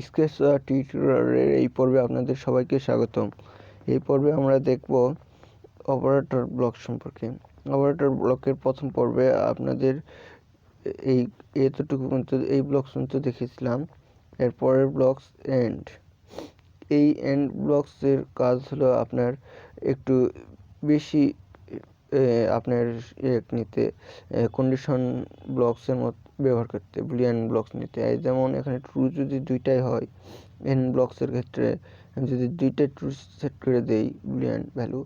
স্কেচওয়্যার টিউটোরিয়ালের এই পর্বে আপনাদের সবাইকে স্বাগতম। এই পর্বে আমরা দেখব অপারেটর ব্লক সম্পর্কে। অপারেটর ব্লকের প্রথম পর্বে আপনাদের এতটুকু পর্যন্ত এই ব্লক পর্যন্ত দেখেছিলাম। এরপরের ব্লকস এন্ড। এই এন্ড ব্লকসের কাজ হলো আপনার একটু বেশি আপনার নিতে কন্ডিশন ব্লকসের মতো ব্যবহার করতে, বুলিয়ান ব্লকস নিতে। যেমন এখানে ট্রু যদি দুইটাই হয়, এন ব্লকসের ক্ষেত্রে আমি যদি দুইটাই ট্রু সেট করে দেই, বুলিয়ান ভ্যালু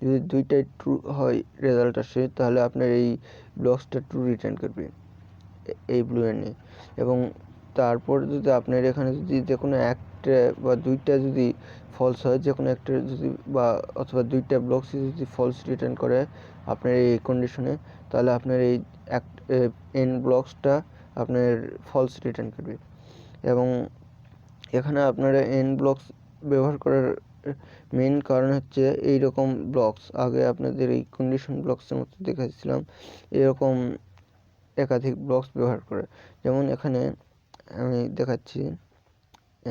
যদি দুইটাই ট্রু হয় রেজাল্ট আসে, তাহলে আপনার এই ব্লকসটা ট্রু রিটার্ন করবে এই বুলিয়ানে। এবং তারপর যদি আপনার এখানে যদি যে কোনো একটা বা দুইটা যদি ফলস হয়, যে কোনো একটা যদি বা অথবা দুইটা ব্লকসই যদি ফলস রিটার্ন করে আপনার এই কন্ডিশনে, তাহলে আপনার এই এন ব্লকসটা আপনার ফলস রিটার্ন করবে। এবং এখানে আপনারা এন ব্লকস ব্যবহার করার মেন কারণ হচ্ছে এই রকম ব্লকস আগে আপনাদের এই কন্ডিশন ব্লকসের মতো দেখাচ্ছিলাম, এরকম একাধিক ব্লকস ব্যবহার করে। যেমন এখানে আমি দেখাচ্ছি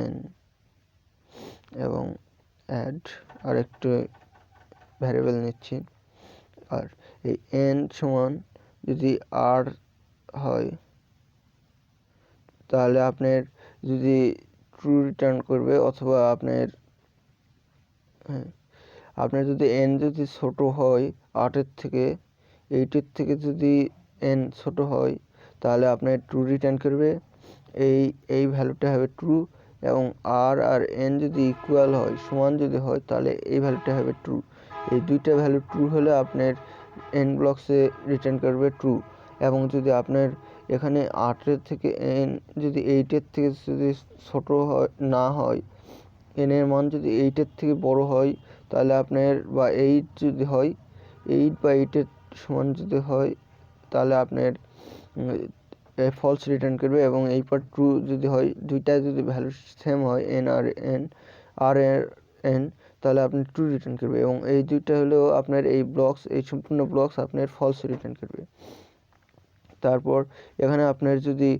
এন এবং অ্যাড আর একটু ভ্যারিয়েবল নিচ্ছি, আর এই এন সমান যদি আর হয় তাহলে আপনার যদি ট্রু রিটার্ন করবে, অথবা আপনার যদি এন যদি ছোট হয় 8-এর থেকে, 8-এর থেকে যদি এন ছোট হয় তাহলে আপনার ট্রু রিটার্ন করবে, এই ভ্যালুটা হবে ট্রু। এবং আর এন যদি ইকুয়াল হয়, সমান যদি হয়, তাহলে এই ভ্যালুটা হবে ট্রু। এই দুইটা ভ্যালু ট্রু হলে আপনার এন ব্লকসে রিটার্ন করবে ট্রু। এবং যদি আপনার এখানে 8-এর থেকে এন যদি 8-এর থেকে যদি ছোট হয় না হয়, এনের মান যদি 8-এর থেকে বড় হয়, তাহলে আপনার বা 8 যদি হয়, 8 বা 8-এর সমান যদি হয়, তাহলে আপনার ফলস রিটার্ন করবে। এবং এই পর ট্রু যদি হয়, দুইটা যদি ভ্যালু সেম হয়, এন আর এন, তাহলে আপনি ট্রু রিটার্ন করবে। এবং এই দুইটা হলো আপনার এই ব্লকস, এই সম্পূর্ণ ব্লকস আপনার ফলস রিটার্ন করবে। তারপর এখানে আপনার যদি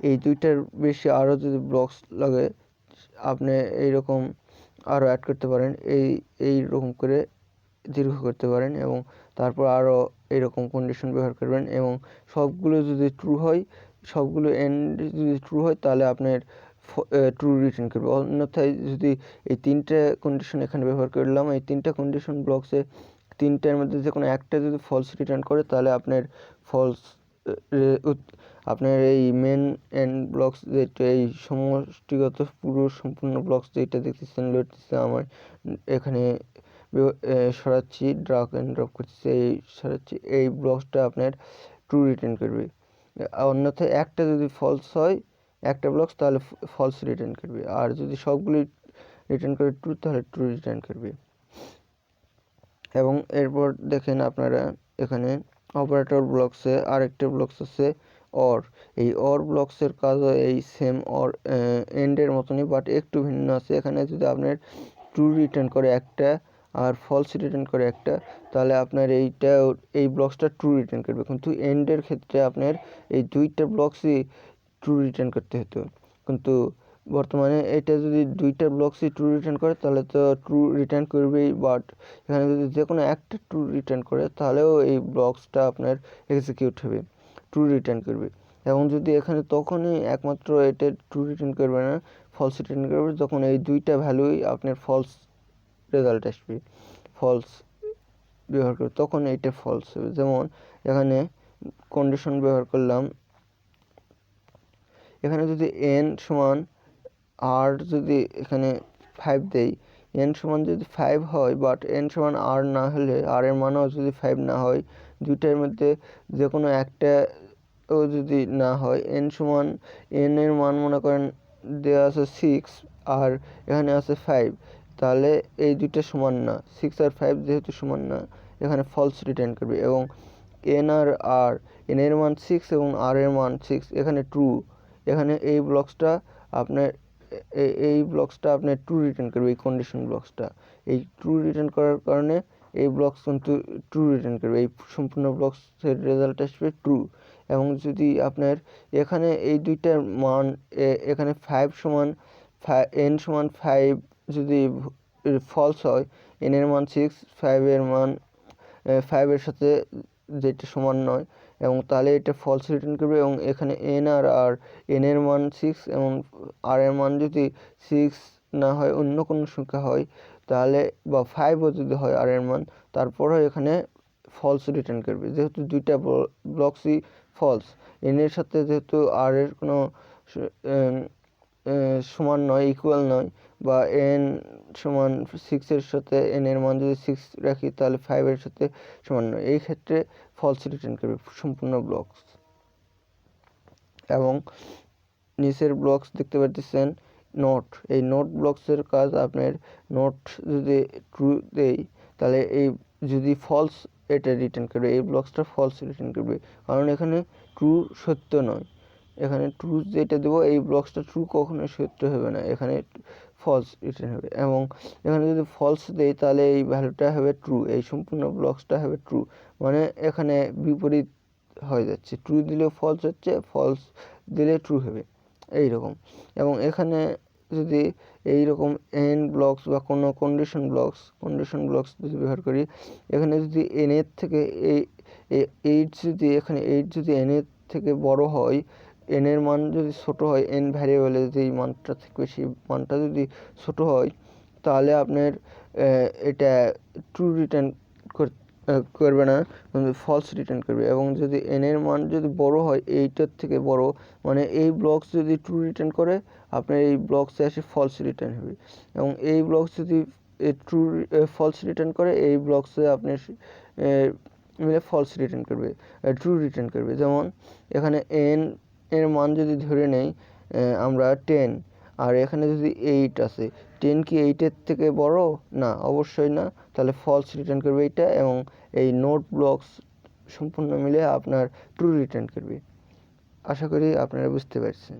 এই দুইটার বেশি আরও যদি ব্লকস লাগে, আপনি এইরকম আরও অ্যাড করতে পারেন, এই রকম করে দীর্ঘ করতে পারেন। এবং তারপর আরও এইরকম কন্ডিশন ব্যবহার করবেন। এবং সবগুলো যদি ট্রু হয়, সবগুলো এন্ড যদি ট্রু হয়, তাহলে আপনার ট্রু রিটার্ন করবে। অন্যথায় যদি এই তিনটে কন্ডিশন এখানে ব্যবহার করলাম, এই তিনটা কন্ডিশন ব্লকসে তিনটার মধ্যে যে কোনো একটা যদি ফলস রিটার্ন করে, তাহলে আপনার ফলস আপনার এই মেন এন্ড ব্লকস যেটা এই সমষ্টিগত পুরো সম্পূর্ণ ব্লকস যেটা দেখতেছেন, আমার এখানে সরাচ্ছি, ড্রাগ অ্যান্ড ড্রপ করতেছে, এই সরাচ্ছি, এই ব্লকসটা আপনার ট্রু রিটার্ন করবে। অন্যথায় একটা যদি ফলস হয় একটা ব্লকস, তাহলে ফলস রিটার্ন করবে। আর যদি সবগুলি রিটার্ন করে ট্রু, তাহলে ট্রু রিটার্ন করবে। এবং এরপর দেখেন আপনারা এখানে অপারেটর ব্লকসে আরেকটা ব্লকস আছে অর। এই অর ব্লকসের কাজও এই সেম অর এন্ডের মতনই, বাট একটু ভিন্ন আছে। এখানে যদি আপনার ট্রু রিটার্ন করে একটা আর ফলস রিটার্ন করে একটা, তাহলে আপনার এই ব্লকসটা ট্রু রিটার্ন করবে। কিন্তু এন্ডের ক্ষেত্রে আপনার এই দুইটা ব্লকসই ট্রু রিটার্ন করতে হতো, কিন্তু বর্তমানে এটা যদি দুইটা ব্লকসই ট্রু রিটার্ন করে, তাহলে তো ট্রু রিটার্ন করবেই। বাট এখানে যদি যে কোনো একটা ট্রু রিটার্ন করে, তাহলেও এই ব্লকসটা আপনার এক্সিকিউট হবে, ট্রু রিটার্ন করবে। এবং যদি এখানে তখনই একমাত্র এটা ট্রু রিটার্ন করবে না, ফলস রিটার্ন করবে, যখন এই দুইটা ভ্যালুই আপনার ফলস রেজাল্ট আসবে, ফলস ব্যবহার করবে, তখন এইটা ফলস হবে। যেমন এখানে কন্ডিশন ব্যবহার করলাম, এখানে যদি এন সমান আর যদি এখানে 5 দেই, এন সমান যদি 5 হয়, বাট এন সমান আর না হলে, আর এর মানও যদি 5 না হয়, দুইটার মধ্যে যে কোনো একটা ও যদি না হয়, এন সমান, এন এর মান মনে করেন দেওয়া আছে 6 আর এখানে আছে 5, তাহলে এই দুইটা সমান না, 6 আর 5 যেহেতু সমান না, এখানে ফলস রিটার্ন করবে। এবং এন আর এন এর মান 6 এবং আর এর মান 6, এখানে ট্রু। এখানে এই ব্লকসটা আপনার ট্রু রিটার্ন করবে। এই কন্ডিশন ব্লকসটা এই ট্রু রিটার্ন করার কারণে এই ব্লকস কিন্তু ট্রু রিটার্ন করবে, এই সম্পূর্ণ ব্লকসের রেজাল্ট আসবে ট্রু। এবং যদি আপনার এখানে এই দুইটার মান, এখানে 5 সমান n সমান 5 যদি ফলস হয়, n এর মান 6, 5 এর মান 5 এর সাথে যেটা সমান নয়, এবং তাহলে এটা ফলস রিটার্ন করবে। এবং এখানে আর n এর মান 6 এবং r এর মান যদি 6 না হয়, অন্য কোনো সংখ্যা হয়, তাহলে বা 5ও যদি হয় r এর মান, তারপরেও এখানে ফলস রিটার্ন করবে, যেহেতু দুইটা ব্লকসই ফলস। n এর সাথে যেহেতু r এর কোনো সমান নয়, ইকুয়াল নয়, বা n সমান 6 এর সাথে n এর মান যদি 6 রাখি, তাহলে 5 এর সাথে সমান নয়, এই ক্ষেত্রে ফলস রিটার্ন করবে সম্পূর্ণ ব্লকস। এবং নিচের ব্লকস দেখতে পাচ্ছেন নোট, এই নোট ব্লকসের কাজ, আপনার নোট যদি ট্রু দেই, তাহলে এই যদি ফলস এটা রিটার্ন করবে, এই ব্লকসটা ফলস রিটার্ন করবে, কারণ এখানে ট্রু সত্য নয়। এখানে ট্রু যেটা দেবো, এই ব্লকসটা ট্রু কখনোই সত্য হবে না, এখানে ফলস রিটার্ন হবে। এবং এখানে যদি ফলস দেই, তাহলে এই ভ্যালুটা হবে ট্রু, এই সম্পূর্ণ ব্লকসটা হবে ট্রু, মানে এখানে বিপরীত হয়ে যাচ্ছে, ট্রু দিলেও ফলস হচ্ছে, ফলস দিলে ট্রু হবে, এই রকম। এবং এখানে যদি এই রকম n ব্লকস বা কোনো কন্ডিশন ব্লকস যদি ব্যবহার করি, এখানে যদি n এর থেকে এইট যদি এখানে 8 যদি n এর থেকে বড় হয়, n এর মান যদি ছোট হয়, n ভ্যারিয়েবলে যদি এই মানটা থেকে বেশি মানটা যদি ছোট হয়, তাহলে আপনার এটা ট্রু রিটার্ন করবে না, ফলস রিটার্ন করবে। এবং যদি n এর মান যদি বড় হয়, 8 এর থেকে বড়, মানে এই ব্লকস যদি ট্রু রিটার্ন করে, আপনার এই ব্লকসে আসে ফলস রিটার্ন হবে। এবং এই ব্লকস যদি ট্রু ফলস রিটার্ন করে, এই ব্লকসে আপনার মিলে ফলস রিটার্ন করবে, ট্রু রিটার্ন করবে। যেমন এখানে n এর মান যদি ধরে নেই আমরা 10, আর এখানে যদি 8 আছে, 10 কি 8 এর থেকে বড়? না, অবশ্যই না, তাহলে ফলস রিটার্ন করবে এটা। এবং এই নোট ব্লকস সম্পূর্ণ মিলে আপনার ট্রু রিটার্ন করবে। আশা করি আপনারা বুঝতে পারছেন।